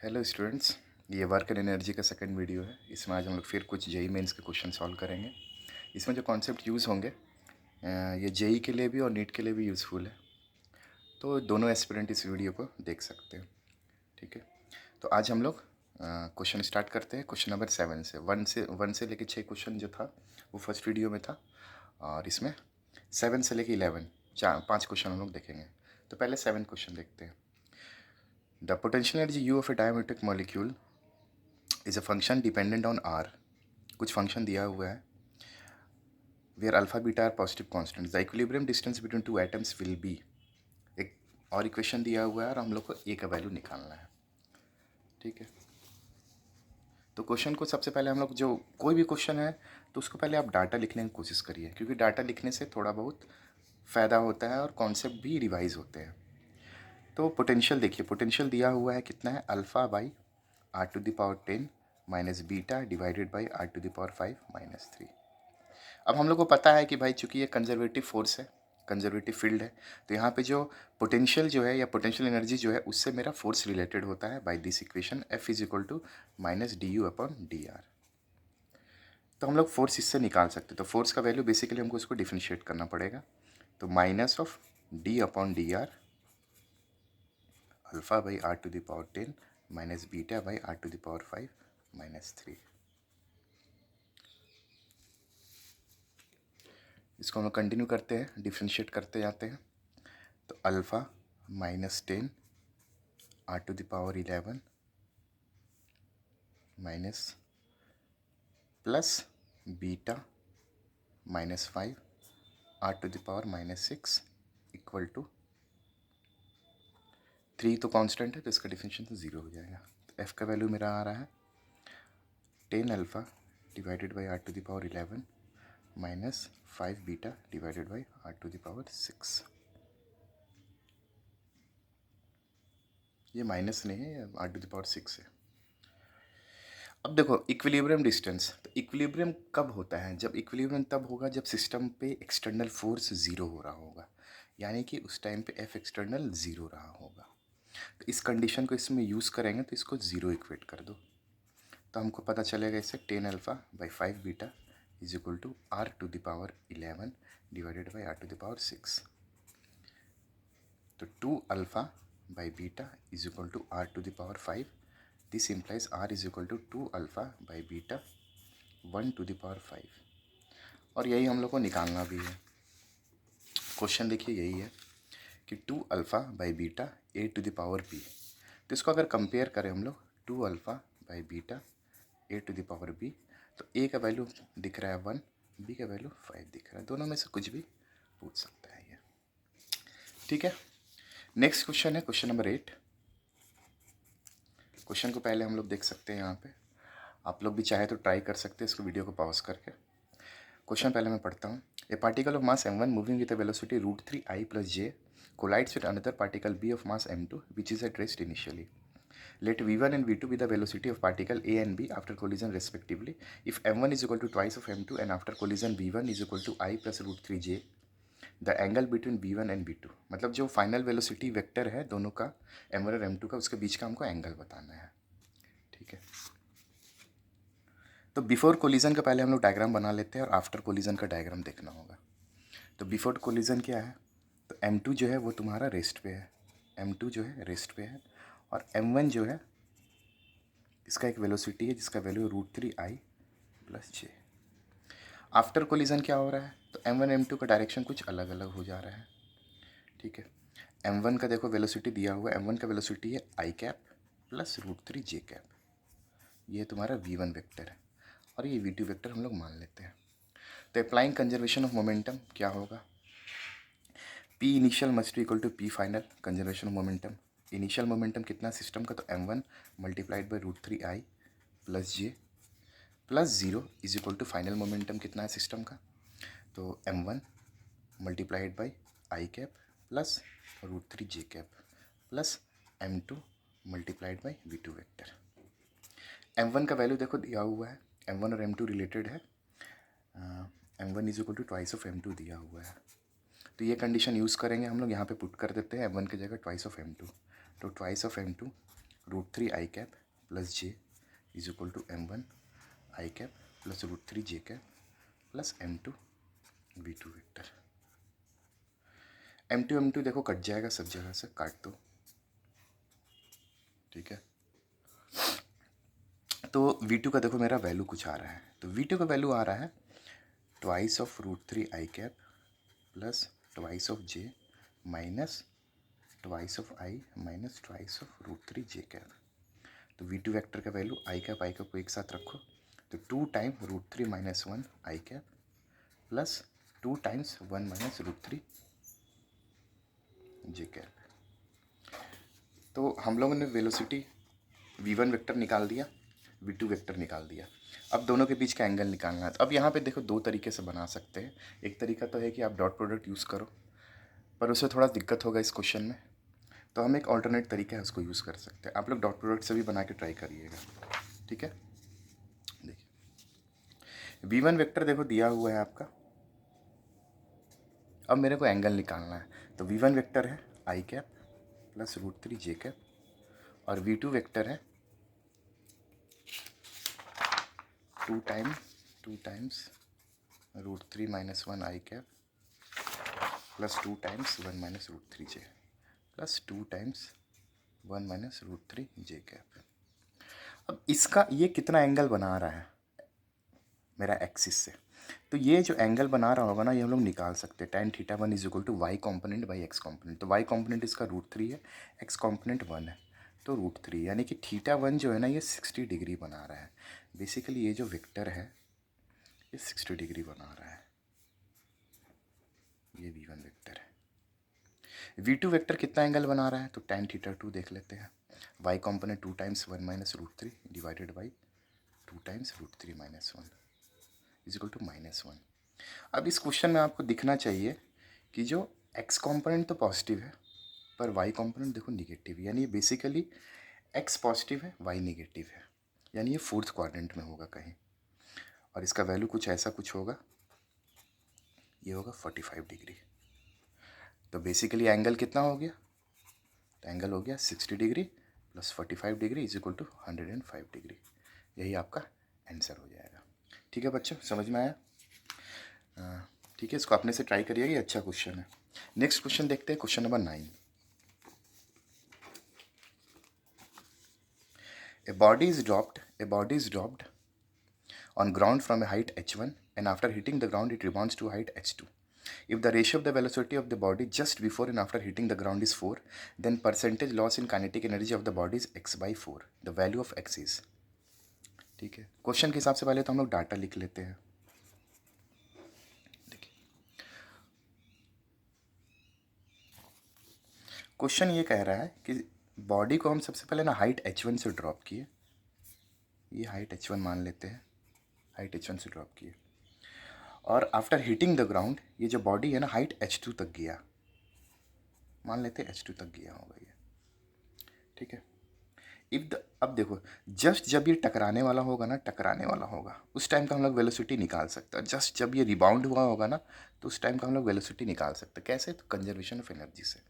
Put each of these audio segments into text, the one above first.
Hello students, ये work and energy का second video है। इसमें आज हम लोग फिर कुछ जेई मेंस के क्वेश्चन सॉल्व करेंगे। इसमें जो कॉन्सेप्ट यूज़ होंगे ये जेई के लिए भी और नीट के लिए भी यूज़फुल है, तो दोनों एस्पिरेंट इस वीडियो को देख सकते हैं। ठीक है, तो आज हम लोग क्वेश्चन स्टार्ट करते हैं क्वेश्चन नंबर 7 से। वन से लेके 6 क्वेश्चन जो था वो फर्स्ट वीडियो में था, और इसमें 7 से लेके 11 5 क्वेश्चन हम लोग देखेंगे। तो पहले 7 क्वेश्चन देखते हैं। The potential energy U of a diametric molecule is a function dependent on R. कुछ फंक्शन दिया हुआ है where alpha beta are positive constant, the equilibrium distance between two atoms will be. एक और इक्वेशन दिया हुआ है और हम लोग को ए का वैल्यू निकालना है। ठीक है, तो क्वेश्चन को सबसे पहले हम लोग जो कोई भी क्वेश्चन है तो उसको पहले आप डाटा लिखने की कोशिश करिए, क्योंकि डाटा लिखने से थोड़ा बहुत फ़ायदा होता है और कॉन्सेप्ट भी रिवाइज होते हैं। तो पोटेंशियल देखिए, पोटेंशियल दिया हुआ है कितना है, alpha by are to the power 10 minus beta divided by are to the power 5 minus 3। अब हम लोग को पता है कि भाई चूंकि ये कंजर्वेटिव फोर्स है, कंजर्वेटिव फील्ड है, तो यहाँ पे जो पोटेंशियल जो है या पोटेंशियल एनर्जी जो है उससे मेरा फोर्स रिलेटेड होता है by this equation F is equal to minus D U upon D R. तो हम लोग फोर्स इससे निकाल सकते हैं। तो फोर्स का वैल्यू बेसिकली हमको इसको डिफ्रेंशिएट करना पड़ेगा। तो minus of D upon D R alpha by are to the power 10 minus beta by are to the power 5 minus 3। इसको हम लोग कंटिन्यू करते हैं, डिफ्रेंशिएट करते जाते हैं। तो alpha minus 10 R to the power 11 minus plus beta minus 5 R to the power minus 6 equal to 3। तो कांस्टेंट है तो इसका डिफरेंशियल तो 0 हो जाएगा। तो एफ का वैल्यू मेरा आ रहा है 10 alpha divided by are to the power 11 minus 5 beta divided by are to the power 6। ये माइनस नहीं है, ये आर टू द पावर 6 है। अब देखो इक्विलिब्रियम डिस्टेंस, तो इक्विलिब्रियम कब होता है, जब इक्विलिब्रियम तब होगा जब सिस्टम पे एक्सटर्नल फोर्स ज़ीरो हो रहा होगा, यानी कि उस टाइम पे एफ एक्सटर्नल ज़ीरो रहा होगा। तो इस कंडीशन को इसमें यूज़ करेंगे तो इसको ज़ीरो इक्वेट कर दो, तो हमको पता चलेगा इससे 10 alpha by 5 beta is equal to r to the power 11 divided by are to the power 6। तो 2 alpha by beta is equal to r to the power 5। This implies r is equal to 2 alpha by beta 1 to the power 5। और यही हम लोग को निकालना भी है। Question देखिए यही है कि 2 alpha by beta a to the power b. तो इसको अगर कंपेयर करें हम लोग 2 alpha by beta a to the power b, तो ए का वैल्यू दिख रहा है 1, बी का वैल्यू 5 दिख रहा है। दोनों में से कुछ भी पूछ सकता है ये। ठीक है, नेक्स्ट क्वेश्चन है क्वेश्चन नंबर 8। क्वेश्चन को पहले हम लोग देख सकते हैं यहाँ पे, आप लोग भी चाहे तो ट्राई कर सकते हैं इसको वीडियो को पॉज करके। क्वेश्चन पहले मैं पढ़ता हूँ। ए particle of mass m1 moving with a velocity √3i plus J collides with another particle b of mass m2 which is at rest initially. Let v1 and v2 be the velocity of particle a and b after collision respectively. If m1 is equal to twice of m2 and after collision v1 is equal to i plus √3j, the angle between v1 and v2, मतलब जो final velocity vector है दोनों का m1 और m2 का, उसके बीच का हमको एंगल बताना है। ठीक है, तो बिफोर कोलिजन का पहले हम लोग डायग्राम बना लेते हैं और आफ्टर कोलिजन का डायग्राम देखना होगा। तो बिफोर कोलिजन क्या है, तो m2 जो है वो तुम्हारा रेस्ट पे है, m2 जो है रेस्ट पे है, और m1 जो है इसका एक वेलोसिटी है जिसका वैल्यू √3i प्लस जे। आफ्टर कोलिजन क्या हो रहा है, तो m1 m2 का डायरेक्शन कुछ अलग अलग हो जा रहा है। ठीक है, m1 का देखो वेलोसिटी दिया हुआ है, m1 का वेलोसिटी है आई कैप प्लस √3j कैप, ये तुम्हारा v1 वेक्टर है, और ये v2 वेक्टर हम लोग मान लेते हैं। तो अप्लाइंग कंजर्वेशन ऑफ मोमेंटम क्या होगा, p initial must be equal to p final. Conservation of momentum, initial momentum कितना सिस्टम का, तो m1 multiplied by √3i plus j plus 0 is equal to final momentum कितना है सिस्टम का, तो m1 multiplied by i cap plus √3j cap plus m2 multiplied by v2 vector. m1 का value देखो दिया हुआ है, m1 और m2 रिलेटेड है, m1 is equal to twice of m2 दिया हुआ है। तो ये कंडीशन यूज़ करेंगे हम लोग, यहाँ पे पुट कर देते हैं m1 की जगह ट्वाइस ऑफ m2, तो twice of m2 √3 i cap plus j is equal to M1 i cap plus √3 j cap plus M2 V2 vector. M2 देखो कट जाएगा, सब जगह से काट दो, ठीक है। तो V2 का देखो मेरा वैल्यू कुछ आ रहा है, तो V2 का वैल्यू आ रहा है twice of √3 i cap plus twice of J minus twice of I minus twice of √3 j cap. तो V2 वेक्टर का वैल्यू आई कैप को एक साथ रखो, तो 2 टाइम √3 माइनस 1 आई cap plus 2 times 1 minus √3 j cap. तो हम लोगों ने वेलोसिटी V1 वेक्टर निकाल दिया, V2 वेक्टर निकाल दिया। अब दोनों के बीच का एंगल निकालना है। तो अब यहाँ पे देखो दो तरीके से बना सकते हैं। एक तरीका तो है कि आप डॉट प्रोडक्ट यूज़ करो, पर उससे थोड़ा दिक्कत होगा इस क्वेश्चन में, तो हम एक ऑल्टरनेट तरीका है उसको यूज़ कर सकते हैं। आप लोग डॉट प्रोडक्ट से भी बना के ट्राई करिएगा, ठीक है। देखिए V1 वेक्टर देखो दिया हुआ है आपका, अब मेरे को एंगल निकालना है। तो V1 वेक्टर है आई कैप प्लस √3 जे कैप और V2 वेक्टर है 2 टाइम्स √3 माइनस 1 आई कैप प्लस 2 टाइम्स 1 माइनस √3 जे plus 2 times 1 minus √3 j cap. अब इसका ये कितना एंगल बना रहा है मेरा एक्सिस से, तो ये जो एंगल बना रहा होगा ना, ये हम लोग निकाल सकते हैं। tan θ1 is equal to Y component by X component. तो वाई कॉम्पोनेंट इसका √3 है, एक्स कॉम्पोनेंट 1 है, तो √3 यानी कि θ1 जो है ना ये 60 डिग्री बना रहा है। बेसिकली ये जो वेक्टर है ये 60 डिग्री बना रहा है, ये V1 वेक्टर है। V2 वेक्टर कितना एंगल बना रहा है, तो tan θ2 देख लेते हैं। Y component 2 times 1 minus √3 divided by 2 times √3 minus 1 is equal to -1। अब इस क्वेश्चन में आपको दिखना चाहिए कि जो x कॉम्पोनेंट तो पॉजिटिव है पर y कॉम्पोनेंट देखो निगेटिव है, यानी ये बेसिकली x पॉजिटिव है y नेगेटिव है, यानी ये फोर्थ क्वाड्रेंट में होगा कहीं, और इसका वैल्यू कुछ ऐसा कुछ होगा, ये होगा 45 डिग्री। तो बेसिकली एंगल कितना हो गया, तो एंगल हो गया 60 degree plus 45 degree is equal to 105 degree. यही आपका आंसर हो जाएगा। ठीक है बच्चों, समझ में आया? ठीक है, इसको अपने से ट्राई करिएगा, ये अच्छा क्वेश्चन है। नेक्स्ट क्वेश्चन देखते हैं, question number 9। A body is dropped on ground from a height h1 and after hitting the ground it rebounds to height h2. If the ratio of the velocity of the body just before and after hitting the ground is 4, then percentage loss in kinetic energy of the body is x by 4. The value of x is। ठीक है, question के हिसाब से पहले तो हम लोग data लिख लेते हैं। क्वेश्चन ये कह रहा है कि बॉडी को हम सबसे पहले ना हाइट h1 से ड्रॉप किए, ये हाइट h1 मान लेते हैं, हाइट h1 से ड्रॉप किए, और आफ्टर हिटिंग द ग्राउंड ये जो बॉडी है ना हाइट h2 तक गया, मान लेते हैं h2 तक गया होगा ये, ठीक है। अब देखो जस्ट जब ये टकराने वाला होगा ना, टकराने वाला होगा उस टाइम का हम लोग वेलोसिटी निकाल सकते हैं। जस्ट जब ये रिबाउंड हुआ होगा ना तो उस टाइम का हम लोग वेलोसिटी निकाल सकते हैं। कैसे? तो कंजर्वेशन ऑफ एनर्जी से।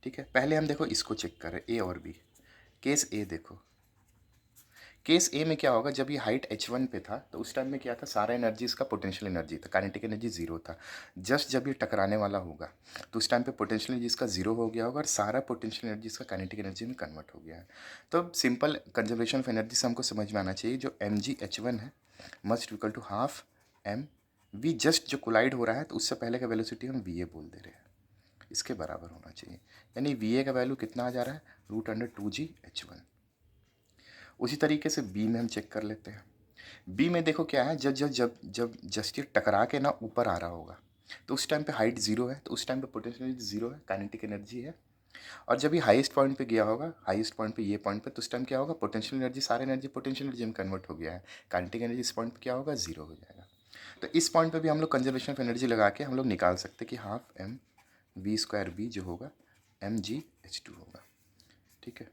ठीक है, पहले हम देखो इसको चेक करें, ए और बी। केस ए देखो, केस ए में क्या होगा, जब ये हाइट h1 पे था तो उस टाइम में क्या था, सारा एनर्जी इसका पोटेंशियल एनर्जी था, काइनेटिक एनर्जी 0 था। जस्ट जब ये टकराने वाला होगा तो उस टाइम पे पोटेंशियल एनर्जी इसका 0 हो गया होगा और सारा पोटेंशियल एनर्जी इसका काइनेटिक एनर्जी में कन्वर्ट हो गया है। तो सिंपल कंजर्वेशन ऑफ एनर्जी से हमको समझ में आना चाहिए, जो mgh1 है must equal to half m v, just जो कोलाइड हो रहा है तो उससे पहले का वेलोसिटी हम वी ए बोल दे रहे हैं, इसके बराबर होना चाहिए। यानी वी ए का वैल्यू कितना आ जा रहा है, √2gh1। उसी तरीके से बी में हम चेक कर लेते हैं। बी में देखो क्या है, जब जब जब जब जस्ट ये टकरा के ना ऊपर आ रहा होगा तो उस टाइम पे हाइट 0 है, तो उस टाइम पे पोटेंशियल एनर्जी 0 है, काइनेटिक एनर्जी है। और जब ये हाईएस्ट पॉइंट पे गया होगा, हाईएस्ट पॉइंट पे, ये पॉइंट पे, तो उस टाइम क्या होगा, पोटेंशियल एनर्जी, सारा एनर्जी पोटेंशियल एनर्जी में कन्वर्ट हो गया है, काइनेटिक एनर्जी इस पॉइंट पे क्या होगा, 0 हो जाएगा। तो इस पॉइंट पे भी हम लोग कंजर्वेशन ऑफ एनर्जी लगा के हम लोग निकाल सकते हैं कि half m v square b जो होगा mgh2 होगा। ठीक है,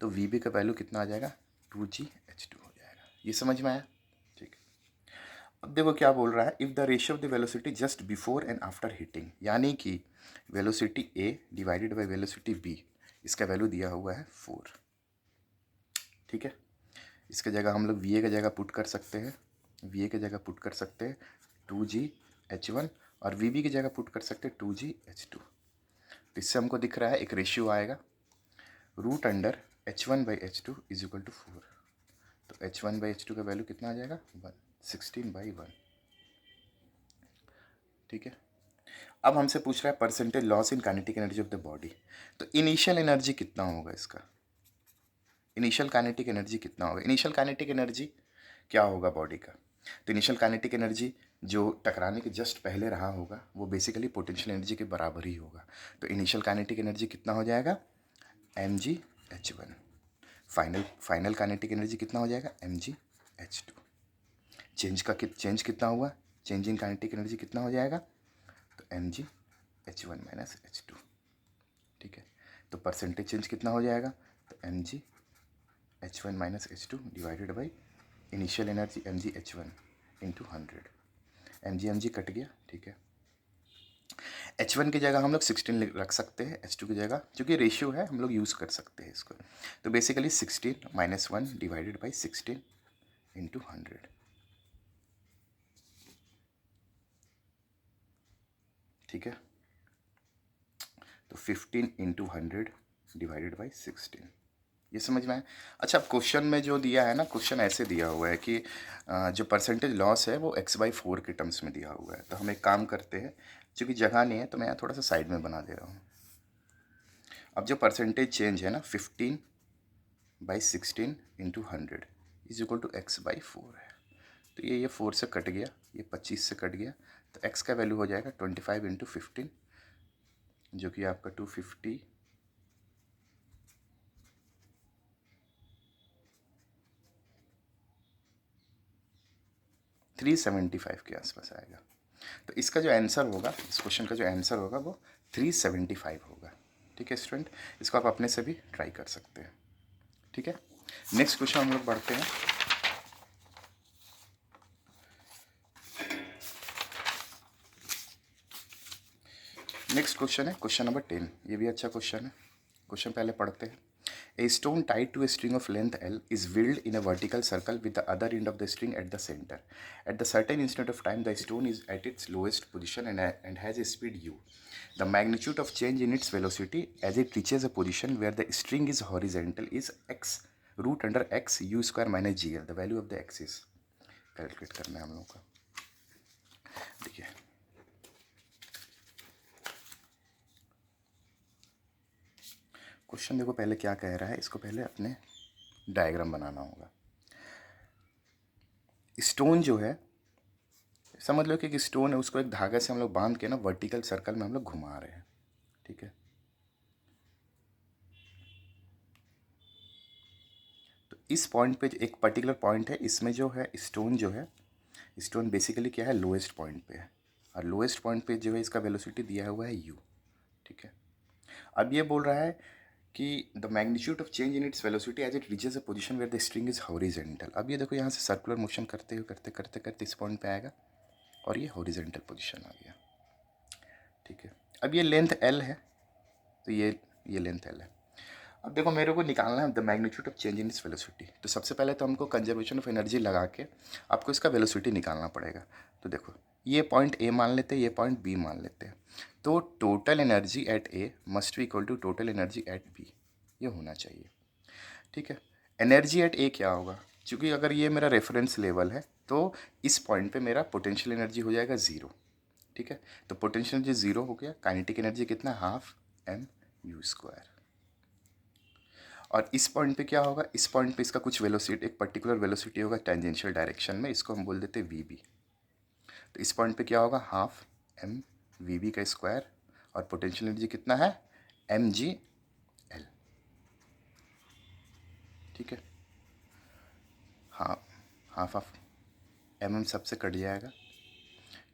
तो वी बी का वैल्यू कितना आ जाएगा, 2gh2 हो जाएगा। ये समझ में आया? ठीक है, अब देखो क्या बोल रहा है, if the ratio of the velocity just before and after hitting, यानी कि velocity a divided by velocity b इसका वैल्यू दिया हुआ है 4। ठीक है, इसके जगह हम लोग वी ए की जगह पुट कर सकते हैं, वी ए की जगह पुट कर सकते हैं 2Gh1, और वी बी की जगह पुट कर सकते हैं 2Gh2। तो इससे हमको दिख रहा है एक रेशियो आएगा √H1/H2 इज इक्वल टू 4। तो H1/H2 का वैल्यू कितना आ जाएगा 1, 16/1। ठीक है, अब हमसे पूछ रहा है percentage loss in kinetic energy of the body. तो इनिशियल एनर्जी कितना होगा इसका, इनिशियल काइनेटिक एनर्जी कितना होगा, इनिशियल काइनेटिक एनर्जी क्या होगा बॉडी का। तो इनिशियल काइनेटिक एनर्जी जो टकराने के जस्ट पहले रहा होगा वो बेसिकली पोटेंशियल एनर्जी के बराबर ही होगा। तो इनिशियल काइनेटिक एनर्जी कितना हो जाएगा mgh1। फाइनल काइनेटिक एनर्जी कितना हो जाएगा mgh2। चेंज कितना हुआ, चेंज इन काइनेटिक एनर्जी कितना हो जाएगा, तो mgh1 माइनस h2। ठीक है, तो परसेंटेज चेंज कितना हो जाएगा, तो mgh1 minus h2 divided by initial energy mgh1 into 100। mg cut गया। ठीक है, H1 की जगह हम लोग 16 रख सकते हैं, H2 की जगह क्योंकि रेशियो है हम लोग यूज़ कर सकते हैं इसको। तो basically 16 minus 1 divided by 16 into 100। ठीक है, तो 15 इंटू 100 डिवाइडेड बाई 16, ये समझ में आया। अच्छा, अब क्वेश्चन में जो दिया है ना, क्वेश्चन ऐसे दिया हुआ है कि जो परसेंटेज लॉस है वो x/4 के टर्म्स में दिया हुआ है। तो हम एक काम करते हैं, क्योंकि जगह नहीं है तो मैं यहाँ थोड़ा सा साइड में बना दे रहा हूँ। अब जो परसेंटेज चेंज है ना 15/16 into 100 is equal to x/4 है। तो ये 4 से कट गया, ये 25 से कट गया, तो x का वैल्यू हो जाएगा 25 इंटू 15 जो कि आपका 250 375 के आसपास आएगा। तो इसका जो आंसर होगा, इस क्वेश्चन का जो आंसर होगा वो 375 होगा। ठीक है स्टूडेंट, इसको आप अपने से भी ट्राई कर सकते हैं। ठीक है, नेक्स्ट क्वेश्चन हम लोग बढ़ते हैं। नेक्स्ट क्वेश्चन है क्वेश्चन नंबर 10। ये भी अच्छा क्वेश्चन है, क्वेश्चन पहले पढ़ते हैं। A stone tied to a string of length L is whirled in a vertical circle with the other end of the string at the center. At the certain instant of time, the stone is at its lowest position and has a speed u. The magnitude of change in its velocity as it reaches a position where the string is horizontal is x √x u square minus gl. The value of the x is calculate करना है हम लोगों का। देखिए, question देखो पहले क्या कह रहा है, इसको पहले अपने डायग्राम बनाना होगा। स्टोन जो है, समझ लो कि एक स्टोन है, उसको एक धागे से हम लोग बांध के ना वर्टिकल सर्कल में हम लोग घुमा रहे हैं। ठीक है, तो इस पॉइंट पे एक पर्टिकुलर पॉइंट है, इसमें जो है स्टोन बेसिकली क्या है, लोएस्ट पॉइंट पे है, और लोएस्ट पॉइंट पे जो है इसका वेलोसिटी दिया हुआ है u। ठीक है, अब ये बोल रहा है कि the magnitude of change in its velocity as it reaches a position where the string is horizontal. अब ये देखो यहाँ से सर्कुलर मोशन करते हुए करते करते करते इस पॉइंट पे आएगा और ये हॉरिजॉन्टल पोजीशन आ गया। ठीक है, अब ये लेंथ l है, तो ये लेंथ l है। अब देखो मेरे को निकालना है the magnitude of change in its velocity. तो सबसे पहले तो हमको कंजर्वेशन ऑफ एनर्जी लगा के आपको इसका वेलोसिटी निकालना पड़ेगा। तो देखो ये पॉइंट ए मान लेते हैं, ये पॉइंट बी मान लेते हैं। तो total energy at a must be equal to total energy at b, ये होना चाहिए। ठीक है, एनर्जी एट ए क्या होगा, क्योंकि अगर ये मेरा रेफरेंस लेवल है तो इस पॉइंट पे मेरा पोटेंशियल एनर्जी हो जाएगा 0। ठीक है, तो पोटेंशियल एनर्जी 0 हो गया, काइनेटिक एनर्जी कितना, हाफ एम यू स्क्वायर। और इस पॉइंट पे क्या होगा, इस पॉइंट पे इसका कुछ वेलोसिटी, एक पर्टिकुलर वेलोसिटी होगा टेंजेंशियल डायरेक्शन में, इसको हम बोल देते हैं वी बी। तो इस पॉइंट पे क्या होगा, हाफ एम वी बी का स्क्वायर, और पोटेंशियल एनर्जी कितना है एम जी एल। ठीक है, हाँ, हाफ ऑफ एम सबसे कट जाएगा,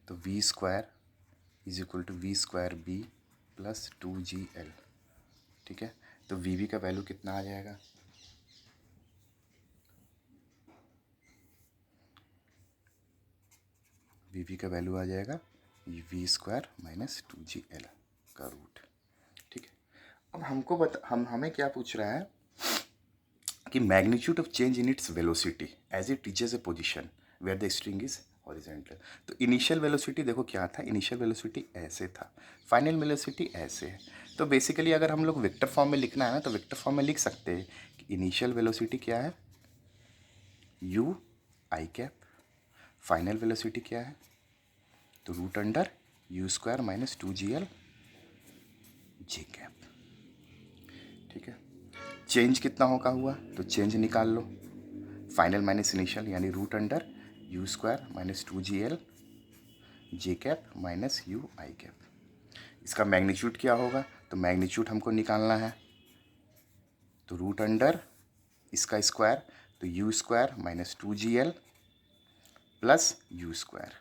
तो v square is equal to v square b plus 2GL। ठीक है, तो वी बी का वैल्यू कितना आ जाएगा, वी बी का वैल्यू आ जाएगा वी स्क्वायर माइनस 2GL का रूट। ठीक है, अब हमें क्या पूछ रहा है कि magnitude of change in its velocity as it reaches a position where the string is horizontal. तो इनिशियल वेलोसिटी देखो क्या था, इनिशियल वेलोसिटी ऐसे था, फाइनल वेलोसिटी ऐसे है। तो बेसिकली अगर हम लोग वेक्टर फॉर्म में लिखना है ना, तो वेक्टर फॉर्म में लिख सकते हैं कि इनिशियल वेलोसिटी क्या है, u i cap, final velocity क्या है, तो root under u square minus 2gl j cap. ठीक है, चेंज कितना होगा हुआ, तो चेंज निकाल लो, फाइनल माइनस इनिशियल यानी root under u square minus 2gl j cap minus u i cap. इसका मैग्नीट्यूड क्या होगा, तो मैग्नीट्यूड हमको निकालना है, तो रूट अंडर इसका स्क्वायर, तो u square minus 2gl plus u square,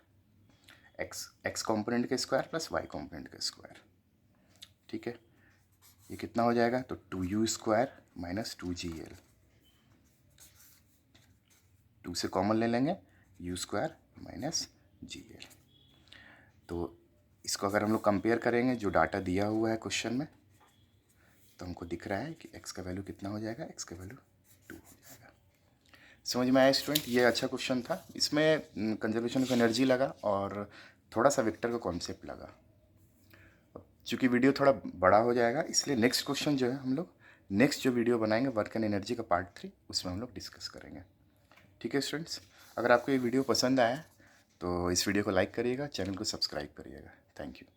x component के स्क्वायर प्लस वाई कॉम्पोनेंट के स्क्वायर। ठीक है, ये कितना हो जाएगा, तो 2u स्क्वायर माइनस 2gl, 2 से कॉमन ले लेंगे, यू स्क्वायर माइनस gl। तो इसको अगर हम लोग कंपेयर करेंगे जो डाटा दिया हुआ है क्वेश्चन में, तो हमको दिख रहा है कि x का वैल्यू कितना हो जाएगा, x का वैल्यू 2 हो जाएगा। समझ में आया स्टूडेंट, ये अच्छा क्वेश्चन था। इसमें कंजर्वेशन ऑफ एनर्जी लगा और थोड़ा सा वेक्टर का कॉन्सेप्ट लगा। चूँकि वीडियो थोड़ा बड़ा हो जाएगा, इसलिए नेक्स्ट क्वेश्चन जो है हम लोग नेक्स्ट जो वीडियो बनाएंगे वर्क एंड एनर्जी का पार्ट 3, उसमें हम लोग डिस्कस करेंगे। ठीक है स्टूडेंट्स, अगर आपको ये वीडियो पसंद आया तो इस वीडियो को लाइक करिएगा, चैनल को सब्सक्राइब करिएगा। Thank you.